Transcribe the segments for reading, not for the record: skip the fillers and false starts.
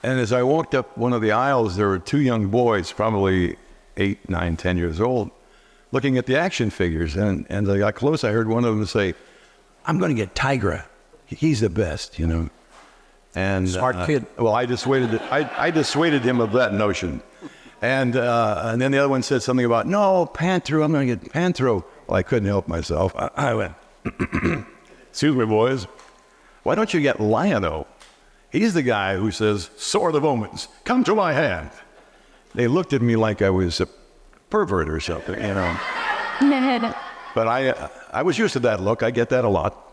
And as I walked up one of the aisles, there were two young boys, probably 8, 9, 10 years old, looking at the action figures. And as I got close, I heard one of them say, "I'm going to get Tygra. He's the best, you know." And smart kid. Well, I dissuaded him of that notion. And then the other one said something about, "No, Panthro, I'm going to get Panthro." Well, I couldn't help myself. I went, "Excuse me, boys. Why don't you get Lion-O? He's the guy who says, 'Sword of Omens, come to my hand.'" They looked at me like I was a pervert or something, you know. But I was used to that look. I get that a lot.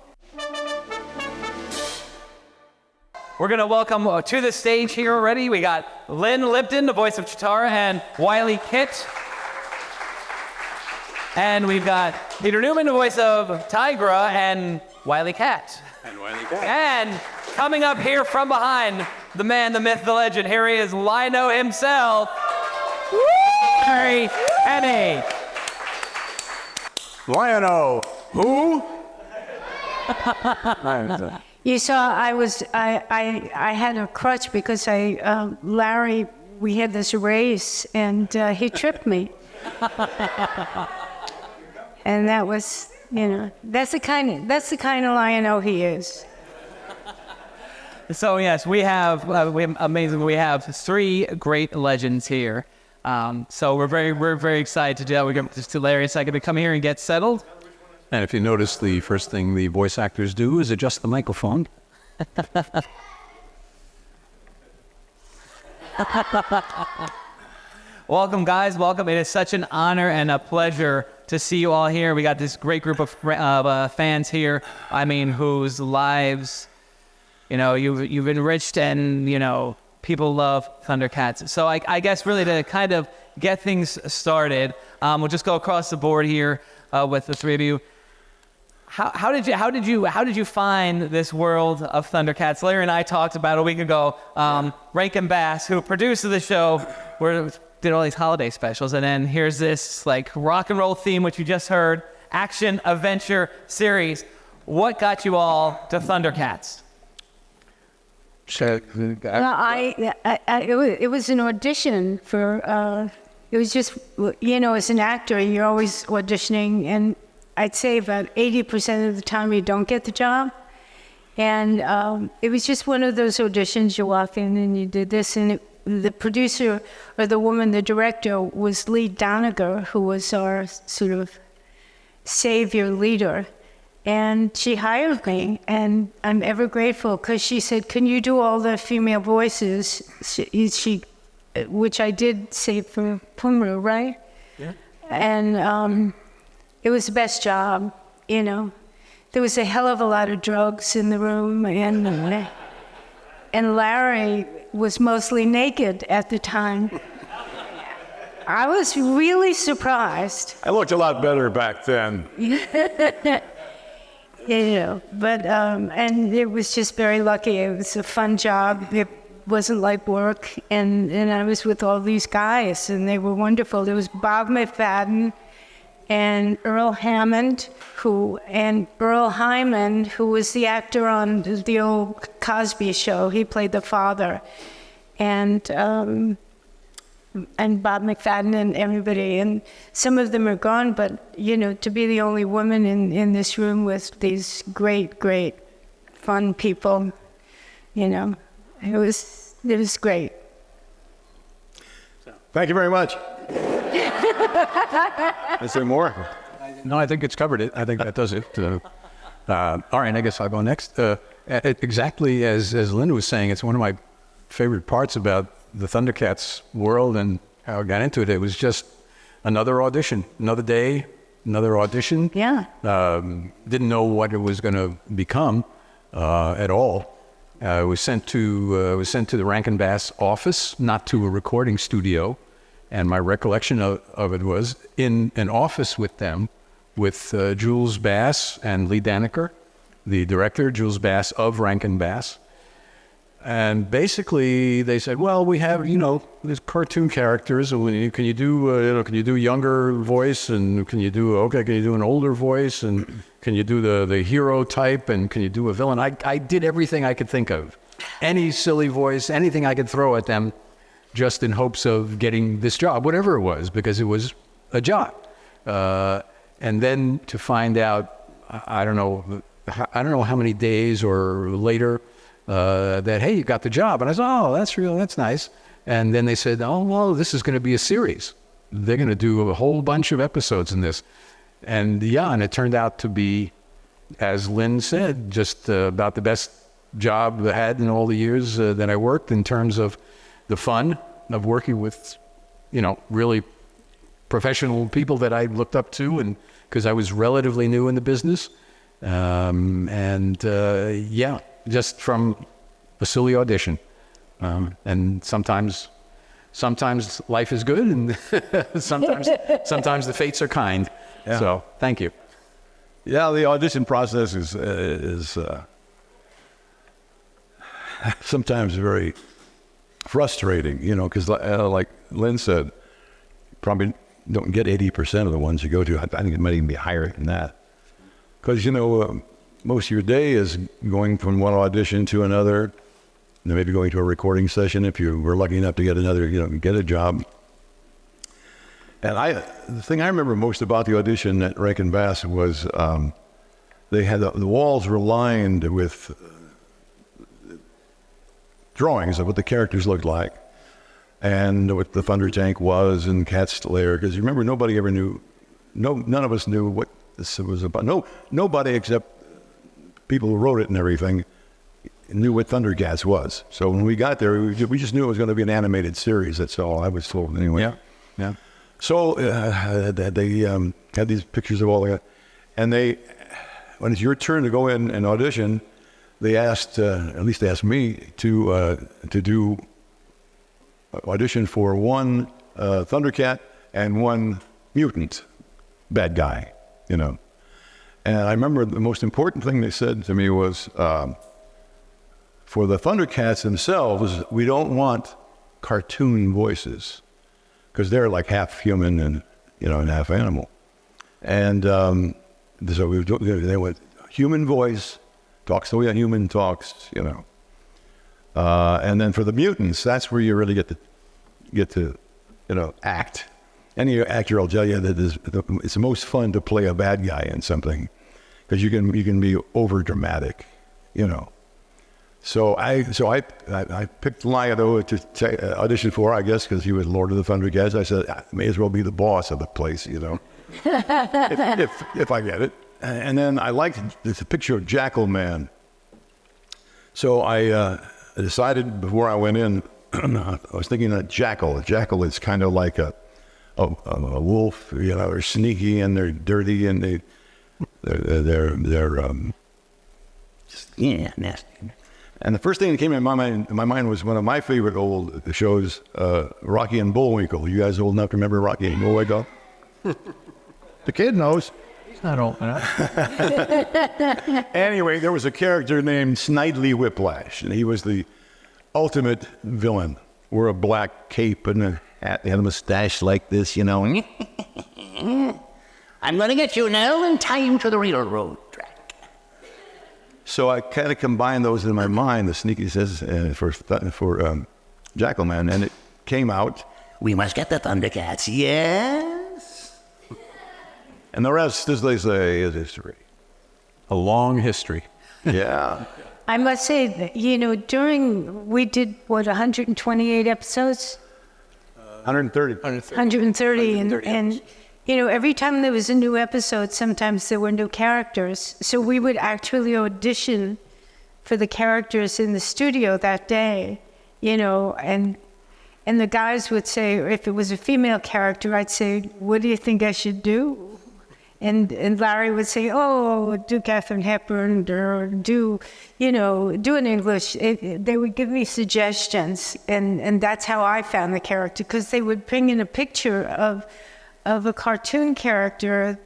We're going to welcome to the stage here already. We got Lynne Lipton, the voice of Cheetara, and Wilyket. And we've got Peter Newman, the voice of Tygra, and Wilykat. And coming up here from behind, the man, the myth, the legend, here he is, Lion-O himself, Larry Kenney. Lion-O, who? You saw I had a crutch because Larry, we had this race and he tripped me. And that was, you know, that's the kind of Lion-O he is. So yes, we have amazing. We have 3 great legends here. So we're very excited to do that. We're going to Larry in a second to come here and get settled. And if you notice, the first thing the voice actors do is adjust the microphone. Welcome, guys. Welcome. It is such an honor and a pleasure to see you all here. We got this great group of fans here. I mean, whose lives, you know, you've enriched, and you know, people love ThunderCats. So I guess really to kind of get things started, we'll just go across the board here with the 3 of you. How did you find this world of ThunderCats? Larry and I talked about a week ago. Rankin Bass, who produced the show, did all these holiday specials, and then here's this like rock and roll theme, which you just heard, action adventure series. What got you all to ThunderCats? Well, it was an audition for. It was just, you know, as an actor, you're always auditioning, and I'd say about 80% of the time you don't get the job. And it was just one of those auditions. You walk in and you did this, and the producer, or the woman, the director, was Lee Doniger, who was our sort of savior leader. And she hired me, and I'm ever grateful, because she said, "Can you do all the female voices?" Which I did say for Pumru, right? Yeah. And it was the best job, you know. There was a hell of a lot of drugs in the room, and Larry was mostly naked at the time. I was really surprised. I looked a lot better back then. You know, but, and it was just very lucky. It was a fun job. It wasn't like work. And I was with all these guys, and they were wonderful. There was Bob McFadden and Earl Hammond, and Earl Hyman, who was the actor on the old Cosby Show. He played the father. And Bob McFadden and everybody, and some of them are gone, but, you know, to be the only woman in this room with these great, fun people, you know, it was great. Thank you very much. Is there more? No, I think it's covered it. I think that does it. All right, I guess I'll go next. Exactly as Lynne was saying, it's one of my favorite parts about the ThunderCats world and how I got into it. It was just another audition, another day, another audition. Yeah. Didn't know what it was going to become at all. I was sent to the Rankin Bass office, not to a recording studio. And my recollection of it was in an office with them, with Jules Bass and Lee Daniker, the director, Jules Bass of Rankin Bass. And basically, they said, "Well, we have, you know, these cartoon characters. And can you do younger voice, and can you do an older voice, and can you do the hero type, and can you do a villain?" I did everything I could think of, any silly voice, anything I could throw at them, just in hopes of getting this job, whatever it was, because it was a job. And then to find out, I don't know how many days or later, that, hey, you got the job. And I said, oh, that's nice. And then they said, oh, well, this is going to be a series. They're going to do a whole bunch of episodes in this. And and it turned out to be, as Lynn said, just about the best job I had in all the years that I worked, in terms of the fun of working with, really professional people that I looked up to, and because I was relatively new in the business. Just from a silly audition. And sometimes life is good, and sometimes the fates are kind. Yeah. So thank you. Yeah, the audition process is sometimes very frustrating, because like Lynn said, you probably don't get 80% of the ones you go to. I think it might even be higher than that. Because, most of your day is going from one audition to another, and maybe going to a recording session if you were lucky enough to get another, get a job. And the thing I remember most about the audition at Rankin Bass was they had the walls were lined with drawings of what the characters looked like, and what the Thunder Tank was, and Cat's Lair. Because you remember, nobody ever knew, none of us knew what this was about. Nobody except people who wrote it and everything knew what ThunderCats was. So when we got there, we just knew it was going to be an animated series. That's all I was told anyway. Yeah. So they had these pictures of all the, and when it's your turn to go in and audition, they asked, at least they asked me to do audition for one Thundercat and one mutant bad guy, And I remember the most important thing they said to me was, for the Thundercats themselves, we don't want cartoon voices, because they're like half human and and half animal. And so they went human voice, talks the way a human talks, And then for the mutants, that's where you really get to act. Any actor will tell you that it's the most fun to play a bad guy in something, because you can be over dramatic, So I picked Nayda to audition for, I guess, because he was Lord of the Thundercats. I said, I may as well be the boss of the place, if I get it. And then I liked the picture of Jackalman. So I decided before I went in, I was thinking of Jackal. A jackal is kind of like a wolf. They're sneaky and they're dirty and they're nasty. And the first thing that came in my mind was one of my favorite old shows, Rocky and Bullwinkle. You guys old enough to remember Rocky and Bullwinkle? The kid knows. He's not old enough. Anyway, there was a character named Snidely Whiplash, and he was the ultimate villain. Wore a black cape and a hat. He had a mustache like this, I'm going to get you now in time for the railroad track. So I kind of combined those in my mind, the sneaky says for Jackalman, and it came out. We must get the Thundercats, yes. And the rest, as they say, is history. A long history. Yeah. I must say that, we did, 128 episodes? 130. 130. And every time there was a new episode, sometimes there were new characters. So we would actually audition for the characters in the studio that day, and the guys would say, if it was a female character, I'd say, what do you think I should do? And Larry would say, oh, do Katharine Hepburn, or do an English. They would give me suggestions, and that's how I found the character, because they would bring in a picture of a cartoon character,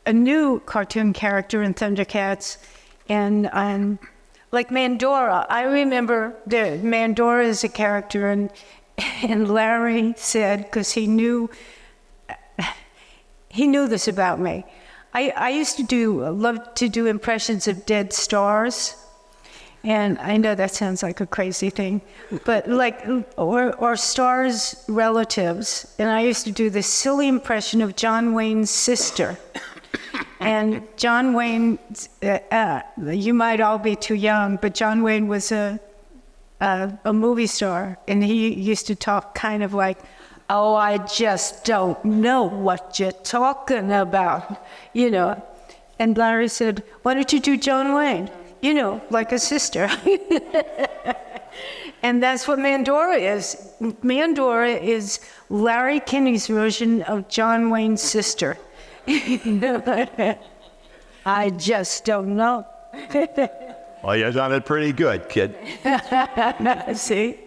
a new cartoon character in ThunderCats, and like Mandora. I remember Mandora is a character, and Larry said, because he knew this about me. I used to love to do impressions of dead stars, And I know that sounds like a crazy thing, but like, or stars' relatives. And I used to do this silly impression of John Wayne's sister. And John Wayne, you might all be too young, but John Wayne was a movie star. And he used to talk kind of like, oh, I just don't know what you're talking about, you know. And Larry said, why don't you do John Wayne? You know, like a sister. And that's what Mandora is. Mandora is Larry Kenney's version of John Wayne's sister. I just don't know. Well, you've done it pretty good, kid. See?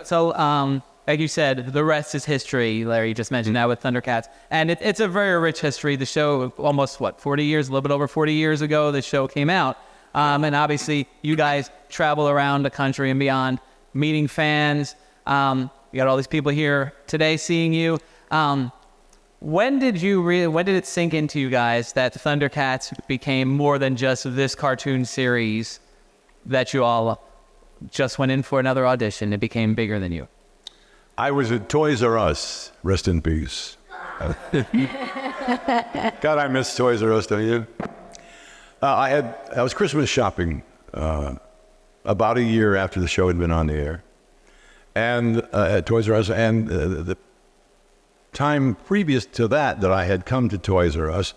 So, like you said, the rest is history. Larry just mentioned that with ThunderCats. And it's a very rich history. The show, almost, 40 years, a little bit over 40 years ago, the show came out. And obviously, you guys travel around the country and beyond, meeting fans. You got all these people here today seeing you. When did it sink into you guys that ThunderCats became more than just this cartoon series that you all just went in for another audition? It became bigger than you. I was at Toys R Us. Rest in peace. God, I miss Toys R Us, don't you? I was Christmas shopping about a year after the show had been on the air, and at Toys R Us, and the time previous to that I had come to Toys R Us,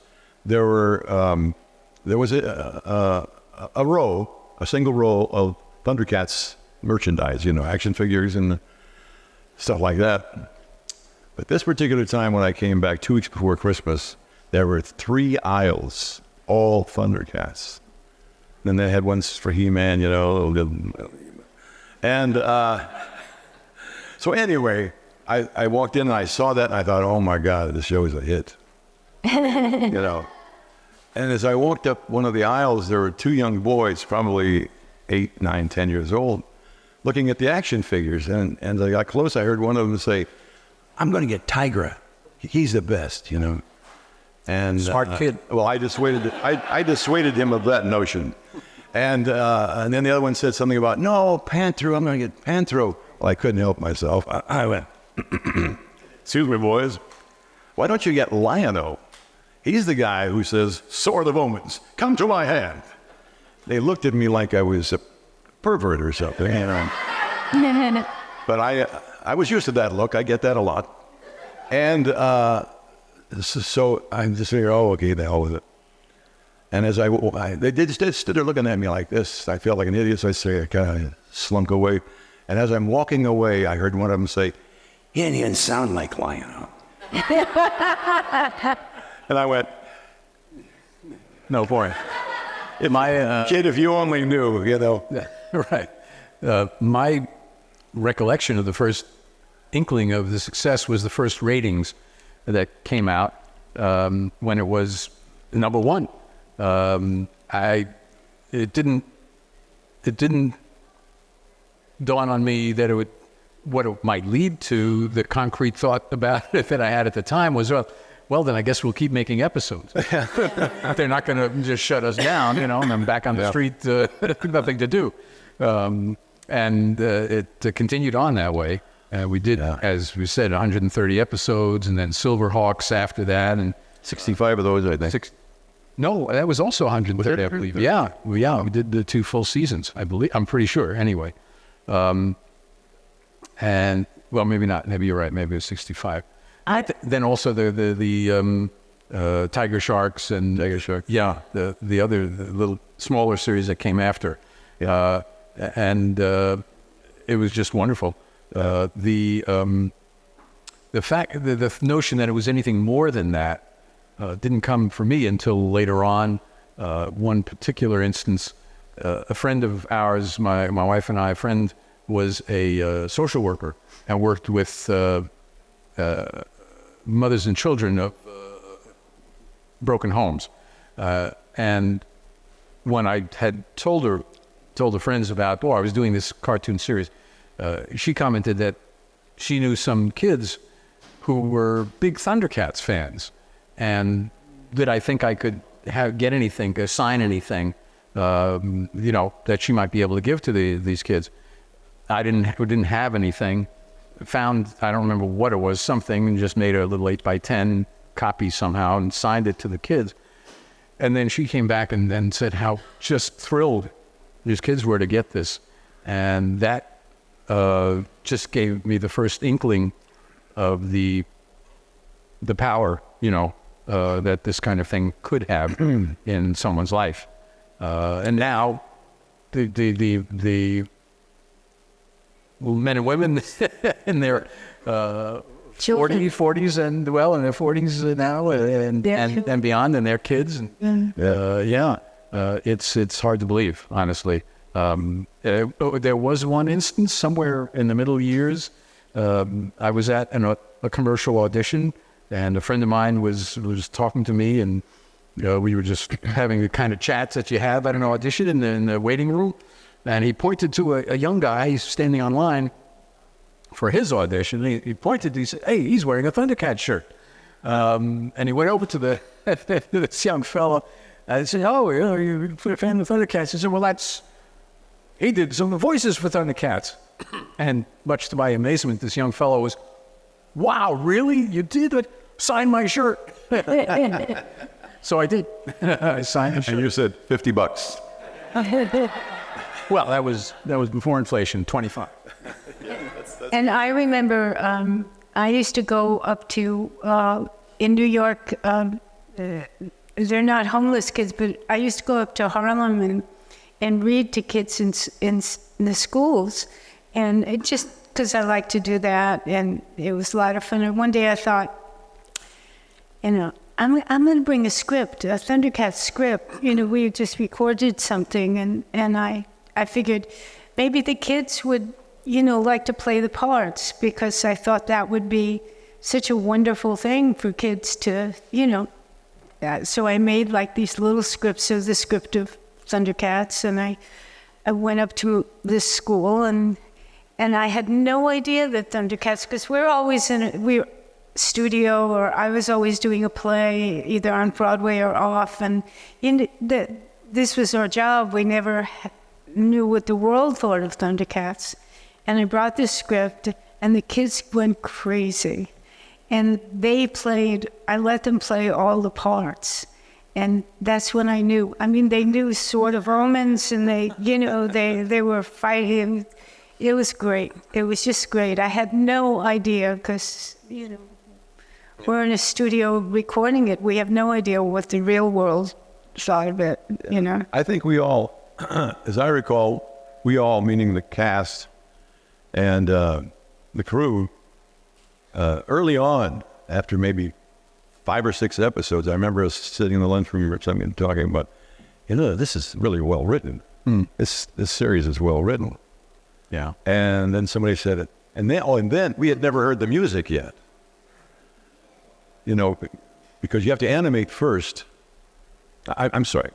there was a single row of ThunderCats merchandise, you know, action figures and stuff like that. But this particular time when I came back 2 weeks before Christmas, there were 3 aisles, all ThunderCats. Then they had ones for He-Man, you know. And so anyway, I walked in and I saw that and I thought, oh my God, this show is a hit. You know. And as I walked up one of the aisles, there were 2 young boys, probably 8, 9, 10 years old, looking at the action figures, and as I got close, I heard one of them say, I'm going to get Tygra. He's the best, you know. And Smart kid. Well, I dissuaded him of that notion. And then the other one said something about, no, Panthro, I'm going to get Panthro. Well, I couldn't help myself. I went, excuse me, boys. Why don't you get Lion-O? He's the guy who says, Sword of Omens, come to my hand. They looked at me like I was a pervert or something, you know. But I was used to that look. I get that a lot. And so I'm just thinking, oh, okay, the hell with it. And as they just stood there looking at me like this. I felt like an idiot, so I kind of slunk away. And as I'm walking away, I heard one of them say, he didn't even sound like Lion-O. And I went, No, boy. kid, if you only knew, you know. Right. My recollection of the first inkling of the success was the first ratings that came out when it was #1. It didn't dawn on me that what it might lead to. The concrete thought about it that I had at the time was, well, then I guess we'll keep making episodes. They're not going to just shut us down, you know, and I'm back on the street, nothing to do. And it continued on that way. We did, as we said, 130 episodes, and then Silverhawks after that, and 65 of those, I think. No, that was also 130, I believe. Yeah, we did the 2 full seasons, I believe. I'm pretty sure, anyway. And well, maybe not. Maybe you're right. Maybe it was 65. Then also the Tigersharks and the other little smaller series that came after. And it was just wonderful. The fact, the notion that it was anything more than that didn't come for me until later on. One particular instance, a friend of ours, my wife and I, a friend was a social worker and worked with mothers and children of broken homes. And when I had told her friends about, I was doing this cartoon series, she commented that she knew some kids who were big ThunderCats fans, and that I think I could sign anything that she might be able to give to these kids. I didn't have anything. Found, I don't remember what it was, something, and just made a little 8x10 copy somehow and signed it to the kids. And then she came back and then said how just thrilled these kids were to get this. And that just gave me the first inkling of the power, that this kind of thing could have in someone's life. And now the men and women in their 40s and in their 40s now and beyond, and their kids. And it's hard to believe, honestly. There was one instance somewhere in the middle years. I was at a commercial audition, and a friend of mine was talking to me, and we were just having the kind of chats that you have at an audition in the waiting room. And he pointed to a young guy standing on line for his audition. He pointed, he said, "Hey, he's wearing a ThunderCats shirt." And he went over to this young fellow and said, "Oh, you're a fan of ThunderCats?" He said, "Well, he did some of the voices for ThunderCats." And much to my amazement, this young fellow was, "Wow, really? You did it? Sign my shirt." So I did. I signed the shirt. And you said $50. Well, that was before inflation, 25. And I remember I used to go up to, in New York, they're not homeless kids, but I used to go up to Harlem and read to kids in the schools. And it just, because I like to do that, and it was a lot of fun. And one day I thought, I'm going to bring a script, a ThunderCats script. We just recorded something, and I figured maybe the kids would, like to play the parts, because I thought that would be such a wonderful thing for kids to, So I made like these little scripts of the script of ThunderCats, and I went up to this school, and I had no idea that ThunderCats, because we're always we're studio, or I was always doing a play either on Broadway or off, and this was our job. We never knew what the world thought of ThunderCats. And I brought this script, and the kids went crazy. And I let them play all the parts. And that's when I knew. They knew sort of omens, and they were fighting. It was great. It was just great. I had no idea, because, we're in a studio recording it. We have no idea what the real world thought of it, I think we all, as I recall, we all, meaning the cast and the crew, early on, after maybe 5 or 6 episodes, I remember us sitting in the lunchroom or something and talking about, this is really well written. This series is well written. Yeah. And then somebody said it. And then we had never heard the music yet. Because you have to animate first. I'm sorry.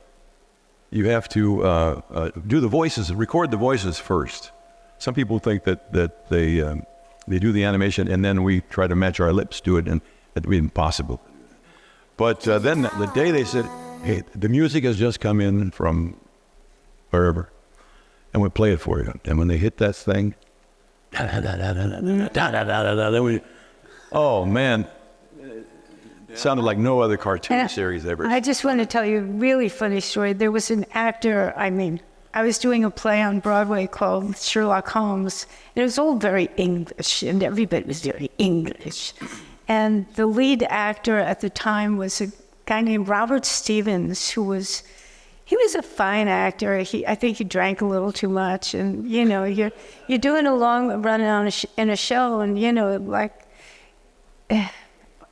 You have to do the voices, record the voices first. Some people think that they do the animation and then we try to match our lips to it, and that'd be impossible. But then the day they said, "Hey, the music has just come in from wherever, and we'll play it for you." And when they hit that thing, oh man. It sounded like no other cartoon series ever. I just want to tell you a really funny story. There was an actor, I was doing a play on Broadway called Sherlock Holmes. And it was all very English, and everybody was very English. And the lead actor at the time was a guy named Robert Stevens, he was a fine actor. I think he drank a little too much. And, you're doing a long run in a show, and,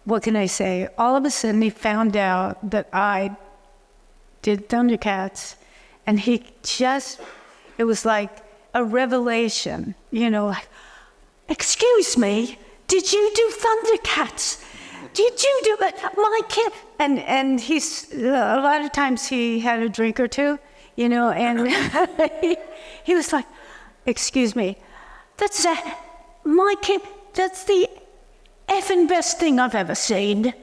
what can I say? All of a sudden, he found out that I did ThunderCats, and it was like a revelation, "Excuse me, did you do ThunderCats? Did you do it? My kid?" And he's, a lot of times he had a drink or two, and he was like, "Excuse me, that's my kid, that's the effing best thing I've ever seen."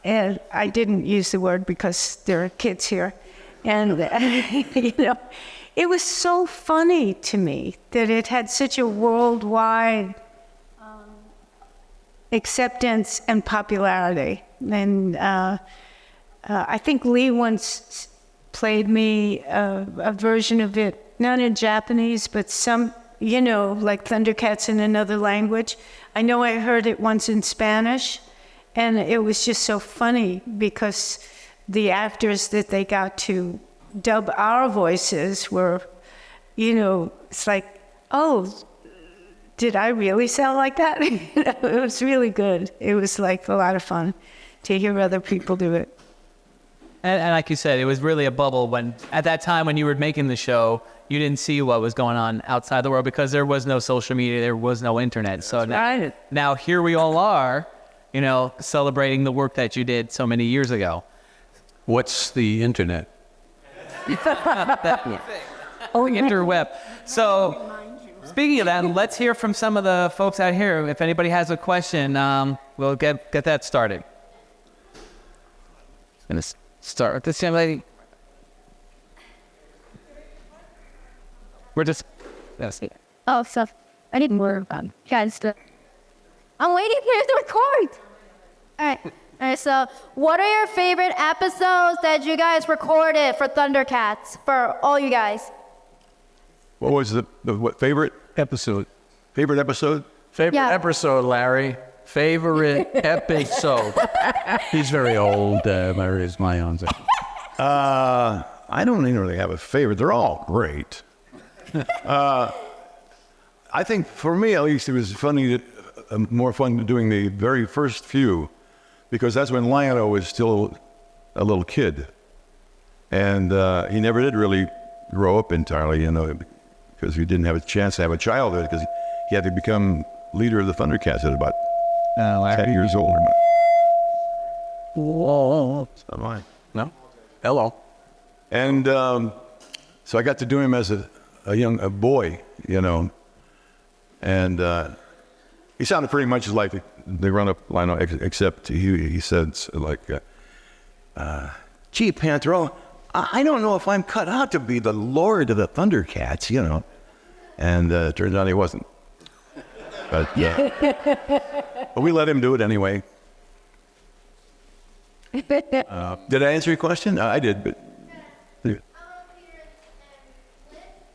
And I didn't use the word because there are kids here. And, you know, it was so funny to me that it had such a worldwide acceptance and popularity. And I think Lee once played me a version of it, not in Japanese, but some, you know, like ThunderCats in another language. I know I heard it once in Spanish, and it was just so funny because the actors that they got to dub our voices were, you know, it's like, oh, did I really sound like that? It was really good. It was like a lot of fun to hear other people do it. And like you said, it was really a bubble when, at that time when you were making the show, you didn't see what was going on outside the world because there was no social media, there was no internet. So now here we all are, you know, celebrating the work that you did so many years ago. What's the internet? Interweb. So speaking of that, let's hear from some of the folks out here. If anybody has a question, we'll get that started. I'm gonna start with this young lady. We're just. Oh, so I need more guys. I'm waiting here to record. All right. So, what are your favorite episodes that you guys recorded for ThunderCats for all you guys? What was the what favorite Episode. favorite episode? Favorite Yeah. episode, Larry. Favorite episode. He's very old. Is my answer. I don't even really have a favorite. They're all great. I think for me, at least, it was funny, more fun doing the very first few, because that's when Lionel was still a little kid, and he never did really grow up entirely, you know, because he didn't have a chance to have a childhood, because he had to become leader of the ThunderCats at about 10 years old. Whoa. It's not mine. No? Hello. And so I got to do him as a boy, you know, and he sounded pretty much like the run-up Lionel, except he said like, "Gee, Panthro, I don't know if I'm cut out to be the Lord of the ThunderCats, you know," and it turns out he wasn't. But yeah, but we let him do it anyway. Did I answer your question? I did, but.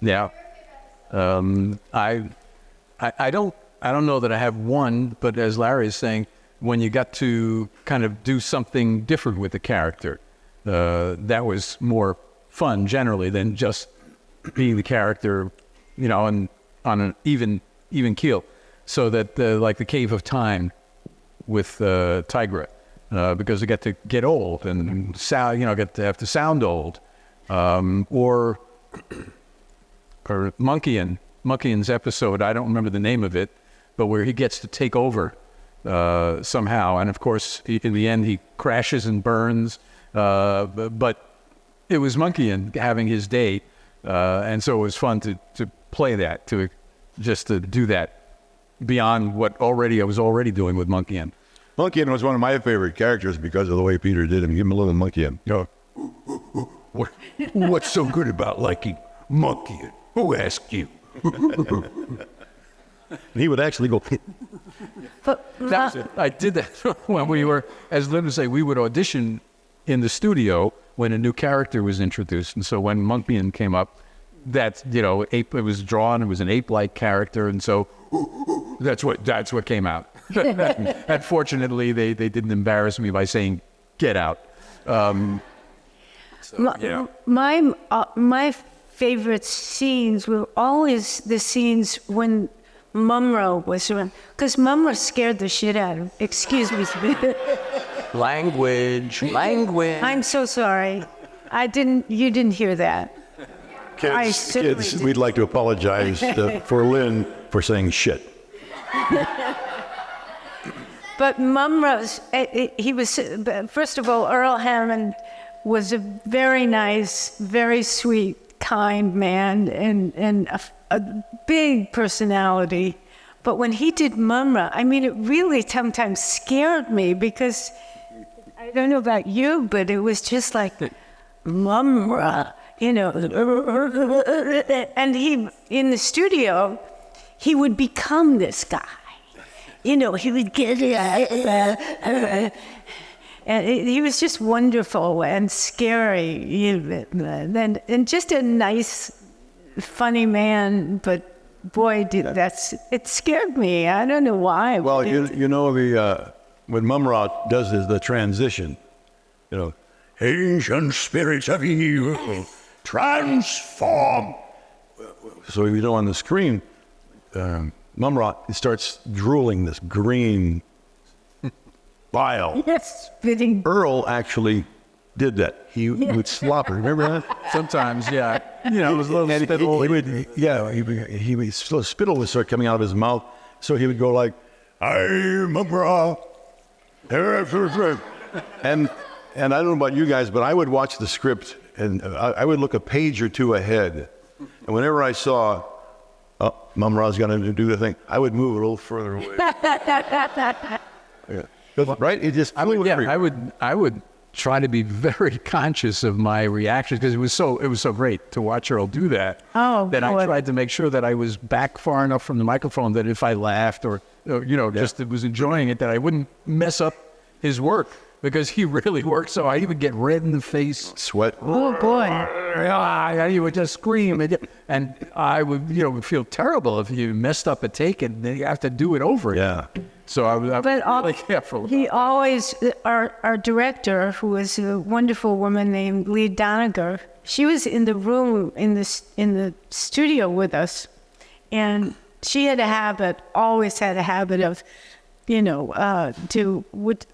Yeah. I don't know that I have one, but as Larry is saying, when you got to kind of do something different with the character, that was more fun generally than just being the character, you know, on an even keel. So that like the Cave of Time with Tygra, because you get to get old and sound, you know, get to have to sound old, or Monkian's episode, I don't remember the name of it, but where he gets to take over somehow. And of course, in the end, he crashes and burns. But it was Monkian having his day. And so it was fun to play that, to do that beyond what I was already doing with Monkian. Monkian was one of my favorite characters because of the way Peter did him. Give him a little Monkian. No. What's so good about liking Monkian? Who asked you? He would actually go. But That was it. I did that when we were, as Lynne would say, we would audition in the studio when a new character was introduced. And so when Monkian came up, that, you know, it was drawn, it was an ape-like character, and so that's what came out. Unfortunately, they didn't embarrass me by saying, "Get out." my favorite scenes were always the scenes when Mumro was around, because Mumro scared the shit out of. Excuse me. Language. I'm so sorry. You didn't hear that. I certainly Kids, did. we'd like to apologize for Lynn for saying shit. But Mumro's, he was, first of all, Earl Hammond was a very nice, very sweet, kind man and a big personality. But when he did Mumra, I mean, it really sometimes scared me because, I don't know about you, but it was just like, Mumra, and he, in the studio, he would become this guy. He would get, and he was just wonderful and scary, and just a nice, funny man, but boy, it scared me. I don't know why. Well, when Mumra does the transition, Ancient spirits of evil, transform. So on the screen, Mumra starts drooling this green bile. Yes, spitting. Earl actually did that. He would slop it. Remember that? Sometimes, yeah. It was a little And spittle. spittle would start coming out of his mouth. So he would go like, I'm a bra. and I don't know about you guys, but I would watch the script and I would look a page or two ahead. And whenever I saw, Mumra's going to do the thing, I would move a little further away. Right? It just I would try to be very conscious of my reactions because it was so great to watch Earl do that. Oh, that boy. I tried to make sure that I was back far enough from the microphone that if I laughed or just was enjoying it, that I wouldn't mess up his work because he really worked. So I even get red in the face, sweat. Oh, boy. He would just scream, and I would would feel terrible if you messed up a take and then you have to do it over again. Yeah. So I was really careful. He always, our director, who was a wonderful woman named Lee Doniger, she was in the room in the studio with us, and she had always had a habit of,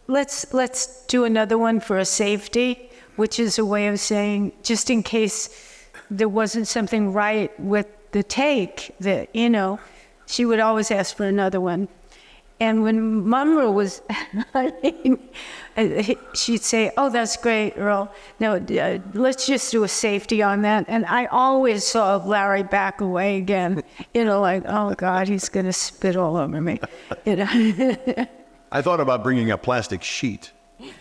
let's do another one for a safety, which is a way of saying just in case there wasn't something right with the take, that she would always ask for another one. And when Mumra was, she'd say, "Oh, that's great, Earl. No, let's just do a safety on that." And I always saw Larry back away again, like, "Oh God, he's gonna spit all over me." I thought about bringing a plastic sheet.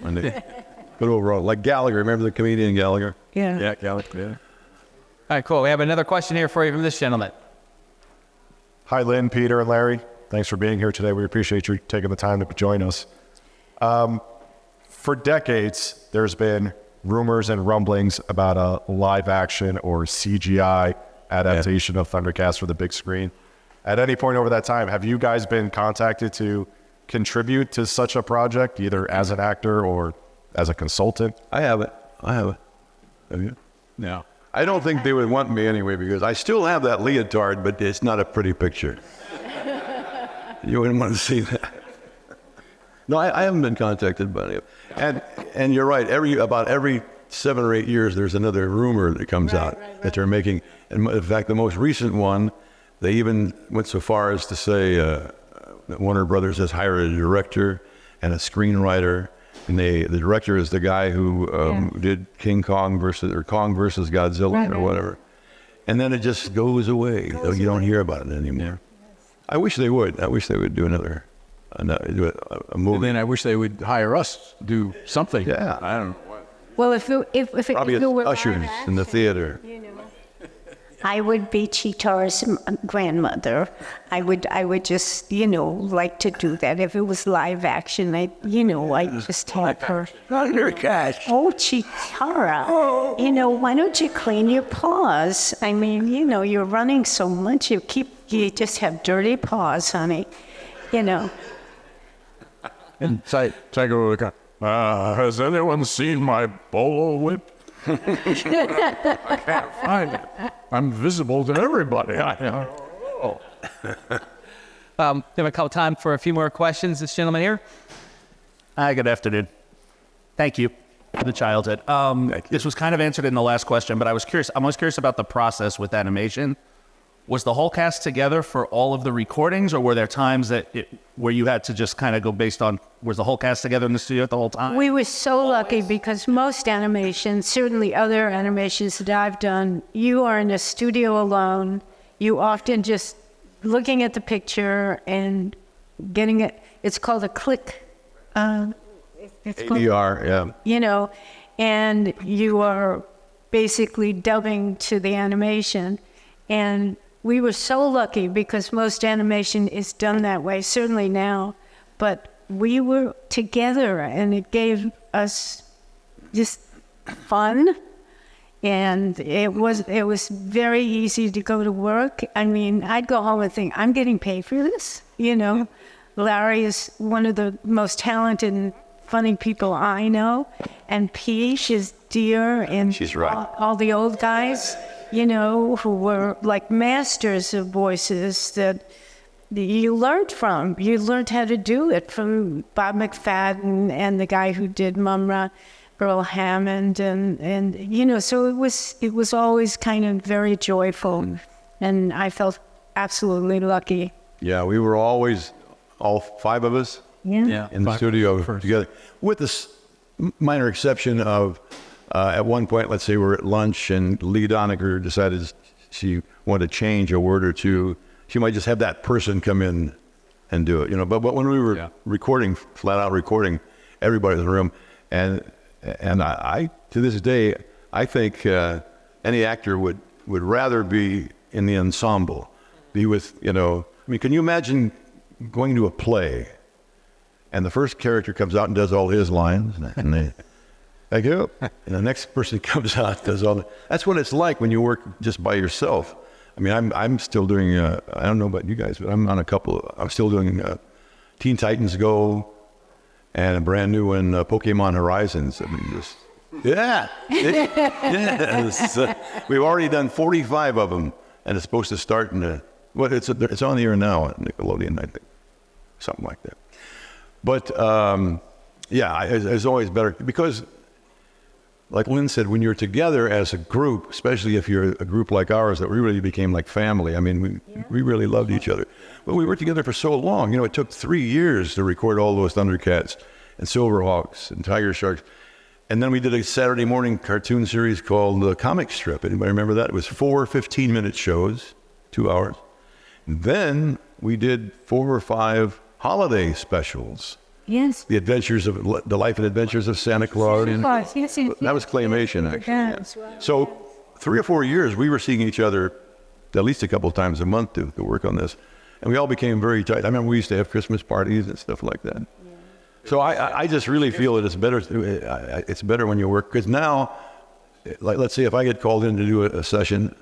But overall, like Gallagher. Remember the comedian Gallagher? Yeah. Yeah, Gallagher. Yeah. All right, cool. We have another question here for you from this gentleman. Hi, Lynn, Peter, and Larry. Thanks for being here today. We appreciate you taking the time to join us. For decades, there's been rumors and rumblings about a live action or CGI adaptation of ThunderCats for the big screen. At any point over that time, have you guys been contacted to contribute to such a project, either as an actor or as a consultant? I have it. Have you? No. I don't think they would want me anyway because I still have that leotard, but it's not a pretty picture. You wouldn't want to see that. No, I haven't been contacted by any. And you're right. About every 7 or 8 years, there's another rumor that comes out that they're making. And in fact, the most recent one, they even went so far as to say that Warner Brothers has hired a director and a screenwriter. And the director is the guy who did Kong versus Godzilla or whatever. And then it just goes away. You don't hear about it anymore. I wish they would. I wish they would do a movie. And then I wish they would hire us to do something. Yeah. I don't know. Well, if Probably it were ushers in the theater. I would be Cheetara's grandmother. I would just, like to do that. If it was live action, I'd just have her. ThunderCats. Oh, Cheetara. Why don't you clean your paws? I mean, you're running so much. You just have dirty paws, honey. And Tigra, Has anyone seen my bolo whip? I can't find it. I'm visible to everybody. We have a couple time for a few more questions. This gentleman here. Hi, good afternoon. Thank you for the childhood. This was kind of answered in the last question, but I'm always curious about the process with animation. Was the whole cast together for all of the recordings, or were there times where you had to just kind of go based on, was the whole cast together in the studio the whole time? We were so lucky because most animations, certainly other animations that I've done, you are in a studio alone. You often just looking at the picture and getting it. It's called a click. It's called, ADR, yeah. and you are basically dubbing to the animation. And we were so lucky because most animation is done that way, certainly now. But we were together and it gave us just fun. And it was very easy to go to work. I mean, I'd go home and think, I'm getting paid for this, you know. Larry is one of the most talented and funny people I know. And Peach is dear, and She's right. all the old guys, you know, who were like masters of voices that you learned from. You learned how to do it from Bob McFadden and the guy who did Mumra, Earl Hammond, and you know, so it was always kind of very joyful, and I felt absolutely lucky. Yeah, we were always, all 5 of us, Yeah. in the studio together, with this minor exception of at one point, let's say we're at lunch and Lee Doniger decided she wanted to change a word or two. She might just have that person come in and do it, you know. But when we were recording, flat out recording, everybody in the room, and I to this day, I think any actor would rather be in the ensemble, be with, you know. I mean, can you imagine going to a play, and the first character comes out and does all his lines, and they, thank you, and the next person comes out and does all. That's what it's like when you work just by yourself. I mean, I'm still doing. I don't know about you guys, but I'm on a couple. I'm still doing Teen Titans Go, and a brand new one, Pokemon Horizons. I mean, just yes. We've already done 45 of them, and it's supposed to start in the. Well, it's on the air now at Nickelodeon, I think, something like that. But yeah, it's always better because, like Lynn said, when you're together as a group, especially if you're a group like ours, that we really became like family. I mean, we really loved each other. But we were together for so long. You know, it took 3 years to record all those ThunderCats and SIlverhawks and Tigersharks. And then we did a Saturday morning cartoon series called The Comic Strip. Anybody remember that? It was 4 15-minute shows, 2 hours. And then we did 4 or 5 holiday specials. Yes. The Life and Adventures of Santa Claus. Yes. That was claymation, actually. Yeah. So 3 or 4 years, we were seeing each other at least a couple of times a month to work on this. And we all became very tight. I remember we used to have Christmas parties and stuff like that. Yeah. So I just really feel that it's better when you work. Because now, like, let's say if I get called in to do a session,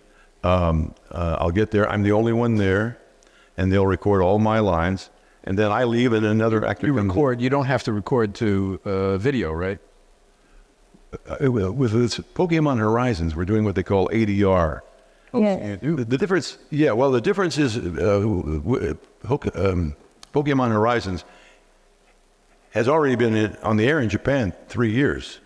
I'll get there. I'm the only one there. And they'll record all my lines. And then I leave and another actor comes in. Record. You don't have to record to video, right? With this Pokemon Horizons, we're doing what they call ADR. Yeah. The difference, the difference is Pokemon Horizons has already been on the air in Japan 3 years.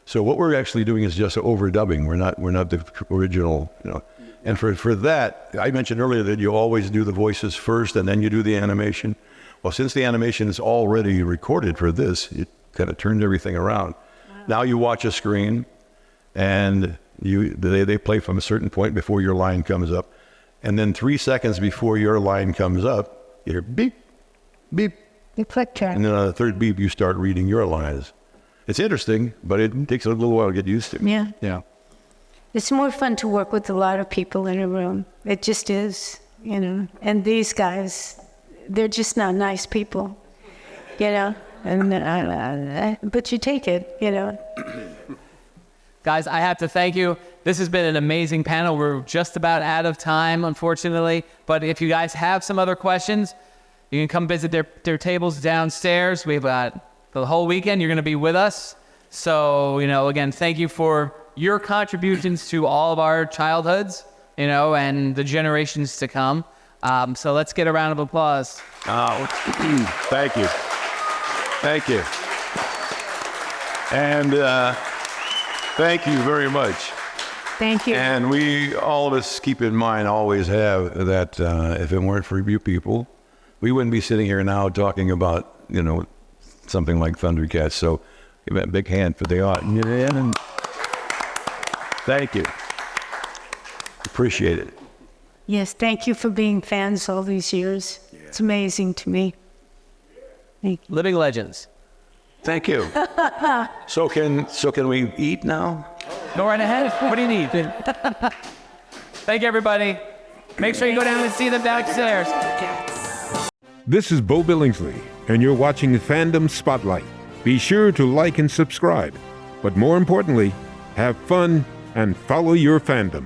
So what we're actually doing is just overdubbing. We're not the original, you know. And for that, I mentioned earlier that you always do the voices first and then you do the animation. Well, since the animation is already recorded for this, it kind of turned everything around. Wow. Now you watch a screen and they play from a certain point before your line comes up. And then 3 seconds before your line comes up, you hear beep, beep. The click track. And then on the third beep, you start reading your lines. It's interesting, but it takes a little while to get used to. Yeah. Yeah. It's more fun to work with a lot of people in a room. It just is, you know. And these guys, they're just not nice people, you know. And but you take it, you know. Guys, I have to thank you. This has been an amazing panel. We're just about out of time, unfortunately. But if you guys have some other questions, you can come visit their tables downstairs. We've got the whole weekend. You're going to be with us. So, you know, again, thank you for your contributions to all of our childhoods, you know, and the generations to come. So let's get a round of applause. Oh, thank you. Thank you. And thank you very much. Thank you. And all of us keep in mind, always have, that if it weren't for you people, we wouldn't be sitting here now talking about, you know, something like ThunderCats. So give it a big hand for the audience. And thank you. Appreciate it. Yes, thank you for being fans all these years. Yeah. It's amazing to me. Thank you. Living legends. Thank you. So can we eat now? Go right ahead. What do you need? Thank you, everybody. Make sure you go down and see them downstairs. This is Bo Billingsley, and you're watching Fandom Spotlight. Be sure to like and subscribe, but more importantly, have fun and follow your fandom.